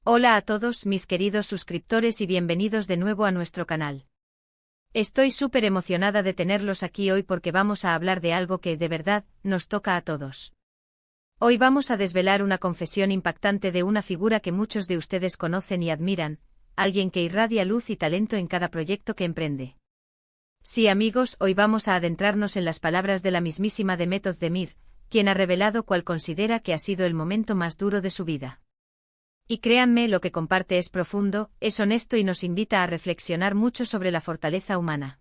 Hola a todos mis queridos suscriptores y bienvenidos de nuevo a nuestro canal. Estoy súper emocionada de tenerlos aquí hoy porque vamos a hablar de algo que, de verdad, nos toca a todos. Hoy vamos a desvelar una confesión impactante de una figura que muchos de ustedes conocen y admiran, alguien que irradia luz y talento en cada proyecto que emprende. Sí, amigos, hoy vamos a adentrarnos en las palabras de la mismísima Demet Özdemir, quien ha revelado cuál considera que ha sido el momento más duro de su vida. Y créanme, lo que comparte es profundo, es honesto y nos invita a reflexionar mucho sobre la fortaleza humana.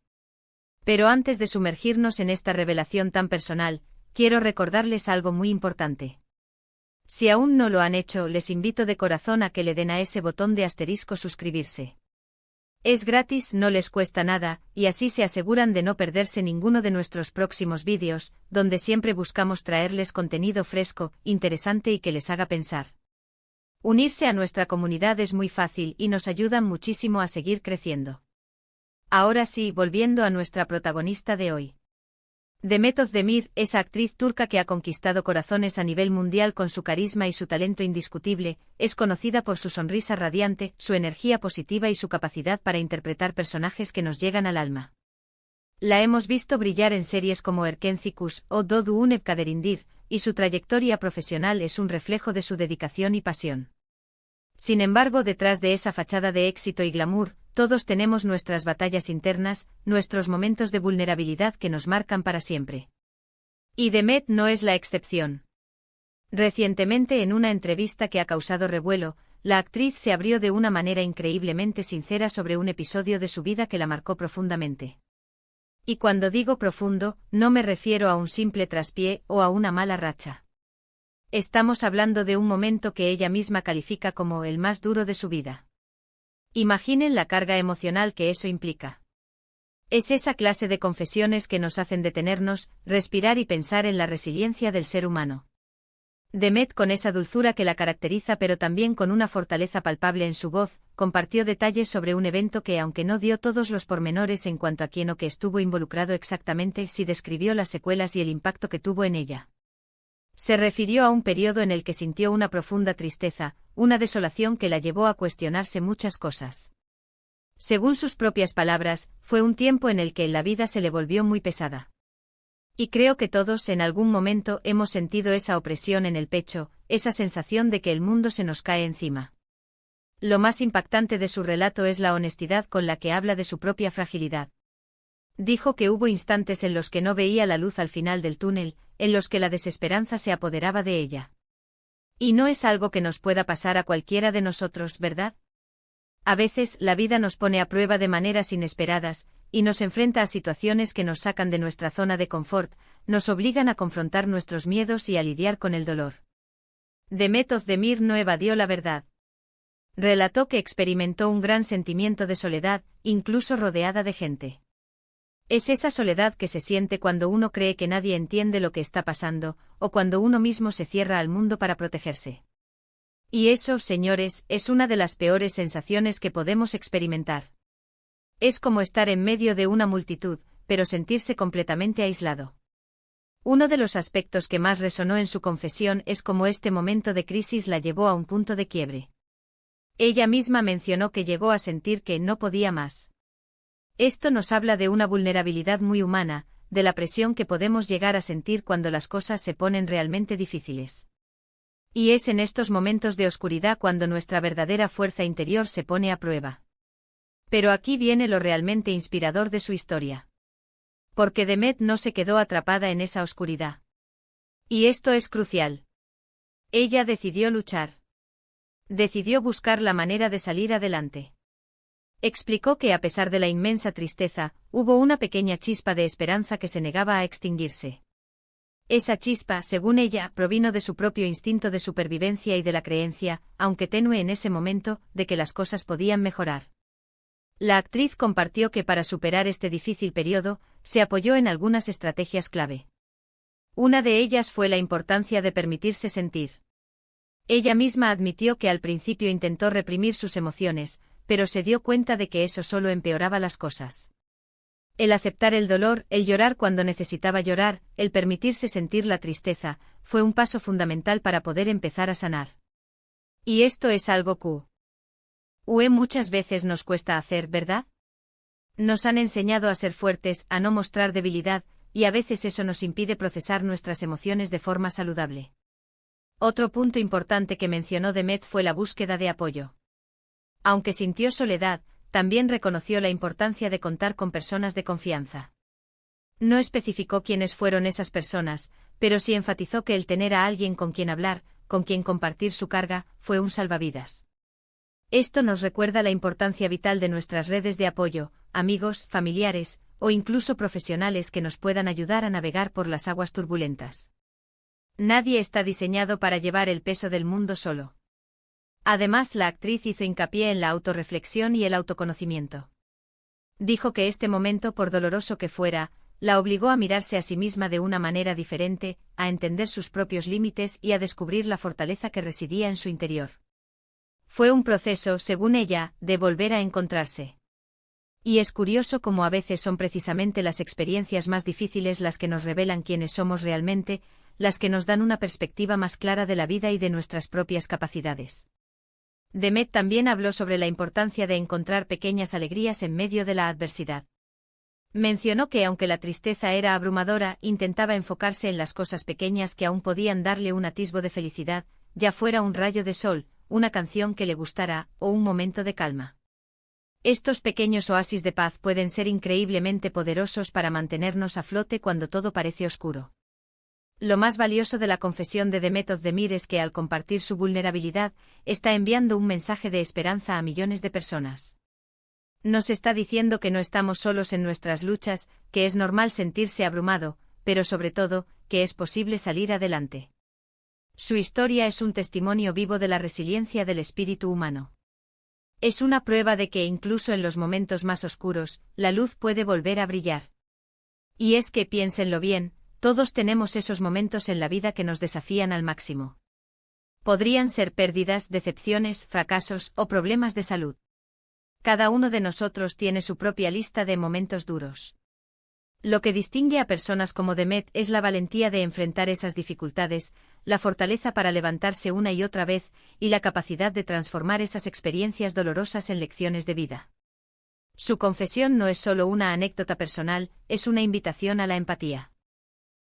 Pero antes de sumergirnos en esta revelación tan personal, quiero recordarles algo muy importante. Si aún no lo han hecho, les invito de corazón a que le den a ese botón de asterisco suscribirse. Es gratis, no les cuesta nada, y así se aseguran de no perderse ninguno de nuestros próximos vídeos, donde siempre buscamos traerles contenido fresco, interesante y que les haga pensar. Unirse a nuestra comunidad es muy fácil y nos ayudan muchísimo a seguir creciendo. Ahora sí, volviendo a nuestra protagonista de hoy. Demet Özdemir, esa actriz turca que ha conquistado corazones a nivel mundial con su carisma y su talento indiscutible, es conocida por su sonrisa radiante, su energía positiva y su capacidad para interpretar personajes que nos llegan al alma. La hemos visto brillar en series como Erkenci o Doğduğun Evkaderindeyim, y su trayectoria profesional es un reflejo de su dedicación y pasión. Sin embargo, detrás de esa fachada de éxito y glamour, todos tenemos nuestras batallas internas, nuestros momentos de vulnerabilidad que nos marcan para siempre. Y Demet no es la excepción. Recientemente, en una entrevista que ha causado revuelo, la actriz se abrió de una manera increíblemente sincera sobre un episodio de su vida que la marcó profundamente. Y cuando digo profundo, no me refiero a un simple traspié o a una mala racha. Estamos hablando de un momento que ella misma califica como el más duro de su vida. Imaginen la carga emocional que eso implica. Es esa clase de confesiones que nos hacen detenernos, respirar y pensar en la resiliencia del ser humano. Demet, con esa dulzura que la caracteriza pero también con una fortaleza palpable en su voz, compartió detalles sobre un evento que, aunque no dio todos los pormenores en cuanto a quién o qué estuvo involucrado exactamente, sí describió las secuelas y el impacto que tuvo en ella. Se refirió a un periodo en el que sintió una profunda tristeza, una desolación que la llevó a cuestionarse muchas cosas. Según sus propias palabras, fue un tiempo en el que la vida se le volvió muy pesada. Y creo que todos en algún momento hemos sentido esa opresión en el pecho, esa sensación de que el mundo se nos cae encima. Lo más impactante de su relato es la honestidad con la que habla de su propia fragilidad. Dijo que hubo instantes en los que no veía la luz al final del túnel, en los que la desesperanza se apoderaba de ella. Y no es algo que nos pueda pasar a cualquiera de nosotros, ¿verdad? A veces la vida nos pone a prueba de maneras inesperadas, y nos enfrenta a situaciones que nos sacan de nuestra zona de confort, nos obligan a confrontar nuestros miedos y a lidiar con el dolor. Demet Özdemir no evadió la verdad. Relató que experimentó un gran sentimiento de soledad, incluso rodeada de gente. Es esa soledad que se siente cuando uno cree que nadie entiende lo que está pasando, o cuando uno mismo se cierra al mundo para protegerse. Y eso, señores, es una de las peores sensaciones que podemos experimentar. Es como estar en medio de una multitud, pero sentirse completamente aislado. Uno de los aspectos que más resonó en su confesión es cómo este momento de crisis la llevó a un punto de quiebre. Ella misma mencionó que llegó a sentir que no podía más. Esto nos habla de una vulnerabilidad muy humana, de la presión que podemos llegar a sentir cuando las cosas se ponen realmente difíciles. Y es en estos momentos de oscuridad cuando nuestra verdadera fuerza interior se pone a prueba. Pero aquí viene lo realmente inspirador de su historia. Porque Demet no se quedó atrapada en esa oscuridad. Y esto es crucial. Ella decidió luchar. Decidió buscar la manera de salir adelante. Explicó que a pesar de la inmensa tristeza, hubo una pequeña chispa de esperanza que se negaba a extinguirse. Esa chispa, según ella, provino de su propio instinto de supervivencia y de la creencia, aunque tenue en ese momento, de que las cosas podían mejorar. La actriz compartió que para superar este difícil periodo, se apoyó en algunas estrategias clave. Una de ellas fue la importancia de permitirse sentir. Ella misma admitió que al principio intentó reprimir sus emociones, pero se dio cuenta de que eso solo empeoraba las cosas. El aceptar el dolor, el llorar cuando necesitaba llorar, el permitirse sentir la tristeza, fue un paso fundamental para poder empezar a sanar. Y esto es algo que Muchas veces nos cuesta hacer, ¿verdad? Nos han enseñado a ser fuertes, a no mostrar debilidad, y a veces eso nos impide procesar nuestras emociones de forma saludable. Otro punto importante que mencionó Demet fue la búsqueda de apoyo. Aunque sintió soledad, también reconoció la importancia de contar con personas de confianza. No especificó quiénes fueron esas personas, pero sí enfatizó que el tener a alguien con quien hablar, con quien compartir su carga, fue un salvavidas. Esto nos recuerda la importancia vital de nuestras redes de apoyo, amigos, familiares, o incluso profesionales que nos puedan ayudar a navegar por las aguas turbulentas. Nadie está diseñado para llevar el peso del mundo solo. Además, la actriz hizo hincapié en la autorreflexión y el autoconocimiento. Dijo que este momento, por doloroso que fuera, la obligó a mirarse a sí misma de una manera diferente, a entender sus propios límites y a descubrir la fortaleza que residía en su interior. Fue un proceso, según ella, de volver a encontrarse. Y es curioso cómo a veces son precisamente las experiencias más difíciles las que nos revelan quiénes somos realmente, las que nos dan una perspectiva más clara de la vida y de nuestras propias capacidades. Demet también habló sobre la importancia de encontrar pequeñas alegrías en medio de la adversidad. Mencionó que aunque la tristeza era abrumadora, intentaba enfocarse en las cosas pequeñas que aún podían darle un atisbo de felicidad, ya fuera un rayo de sol, una canción que le gustara, o un momento de calma. Estos pequeños oasis de paz pueden ser increíblemente poderosos para mantenernos a flote cuando todo parece oscuro. Lo más valioso de la confesión de Demet Özdemir es que al compartir su vulnerabilidad, está enviando un mensaje de esperanza a millones de personas. Nos está diciendo que no estamos solos en nuestras luchas, que es normal sentirse abrumado, pero sobre todo, que es posible salir adelante. Su historia es un testimonio vivo de la resiliencia del espíritu humano. Es una prueba de que incluso en los momentos más oscuros, la luz puede volver a brillar. Y es que piénsenlo bien, todos tenemos esos momentos en la vida que nos desafían al máximo. Podrían ser pérdidas, decepciones, fracasos o problemas de salud. Cada uno de nosotros tiene su propia lista de momentos duros. Lo que distingue a personas como Demet es la valentía de enfrentar esas dificultades, la fortaleza para levantarse una y otra vez, y la capacidad de transformar esas experiencias dolorosas en lecciones de vida. Su confesión no es solo una anécdota personal, es una invitación a la empatía.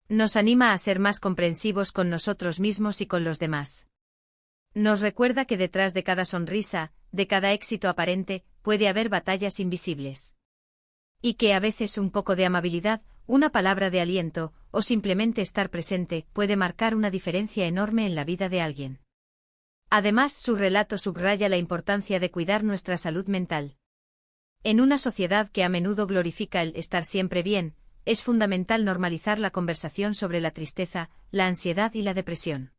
Nos anima a ser más comprensivos con nosotros mismos y con los demás. Nos recuerda que detrás de cada sonrisa, de cada éxito aparente, puede haber batallas invisibles. Y que a veces un poco de amabilidad, una palabra de aliento, o simplemente estar presente, puede marcar una diferencia enorme en la vida de alguien. Además, su relato subraya la importancia de cuidar nuestra salud mental. En una sociedad que a menudo glorifica el estar siempre bien, es fundamental normalizar la conversación sobre la tristeza, la ansiedad y la depresión.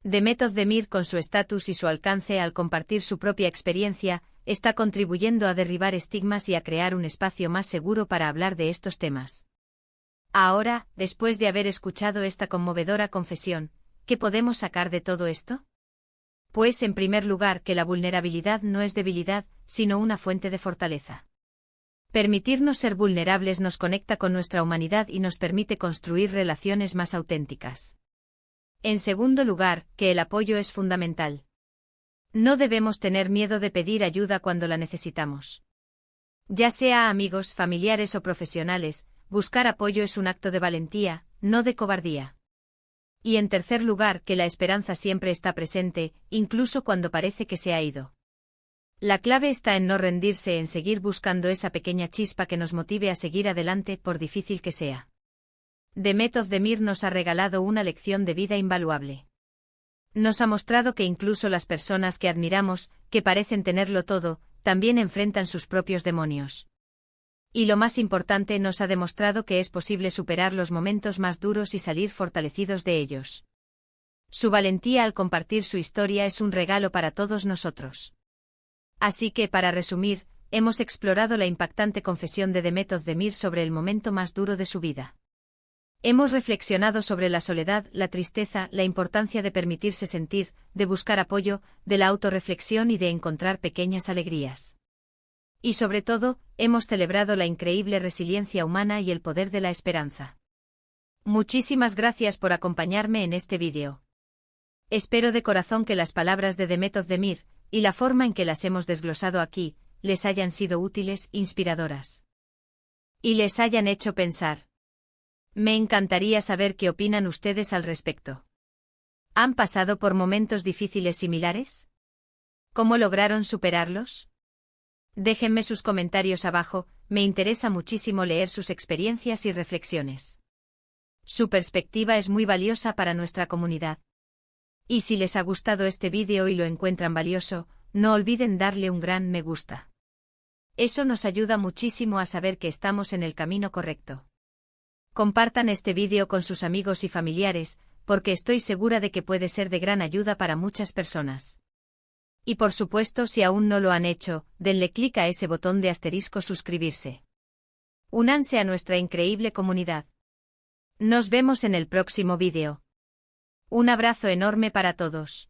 Demet Özdemir, con su estatus y su alcance al compartir su propia experiencia, está contribuyendo a derribar estigmas y a crear un espacio más seguro para hablar de estos temas. Ahora, después de haber escuchado esta conmovedora confesión, ¿qué podemos sacar de todo esto? Pues en primer lugar que la vulnerabilidad no es debilidad, sino una fuente de fortaleza. Permitirnos ser vulnerables nos conecta con nuestra humanidad y nos permite construir relaciones más auténticas. En segundo lugar, que el apoyo es fundamental. No debemos tener miedo de pedir ayuda cuando la necesitamos. Ya sea a amigos, familiares o profesionales, buscar apoyo es un acto de valentía, no de cobardía. Y en tercer lugar, que la esperanza siempre está presente, incluso cuando parece que se ha ido. La clave está en no rendirse, en seguir buscando esa pequeña chispa que nos motive a seguir adelante, por difícil que sea. Demet Özdemir nos ha regalado una lección de vida invaluable. Nos ha mostrado que incluso las personas que admiramos, que parecen tenerlo todo, también enfrentan sus propios demonios. Y lo más importante, nos ha demostrado que es posible superar los momentos más duros y salir fortalecidos de ellos. Su valentía al compartir su historia es un regalo para todos nosotros. Así que, para resumir, hemos explorado la impactante confesión de Demet Özdemir sobre el momento más duro de su vida. Hemos reflexionado sobre la soledad, la tristeza, la importancia de permitirse sentir, de buscar apoyo, de la autorreflexión y de encontrar pequeñas alegrías. Y sobre todo, hemos celebrado la increíble resiliencia humana y el poder de la esperanza. Muchísimas gracias por acompañarme en este vídeo. Espero de corazón que las palabras de Demet Özdemir, y la forma en que las hemos desglosado aquí, les hayan sido útiles, inspiradoras. Y les hayan hecho pensar. Me encantaría saber qué opinan ustedes al respecto. ¿Han pasado por momentos difíciles similares? ¿Cómo lograron superarlos? Déjenme sus comentarios abajo, me interesa muchísimo leer sus experiencias y reflexiones. Su perspectiva es muy valiosa para nuestra comunidad. Y si les ha gustado este vídeo y lo encuentran valioso, no olviden darle un gran me gusta. Eso nos ayuda muchísimo a saber que estamos en el camino correcto. Compartan este vídeo con sus amigos y familiares, porque estoy segura de que puede ser de gran ayuda para muchas personas. Y por supuesto, si aún no lo han hecho, denle clic a ese botón de asterisco suscribirse. Únanse a nuestra increíble comunidad. Nos vemos en el próximo vídeo. Un abrazo enorme para todos.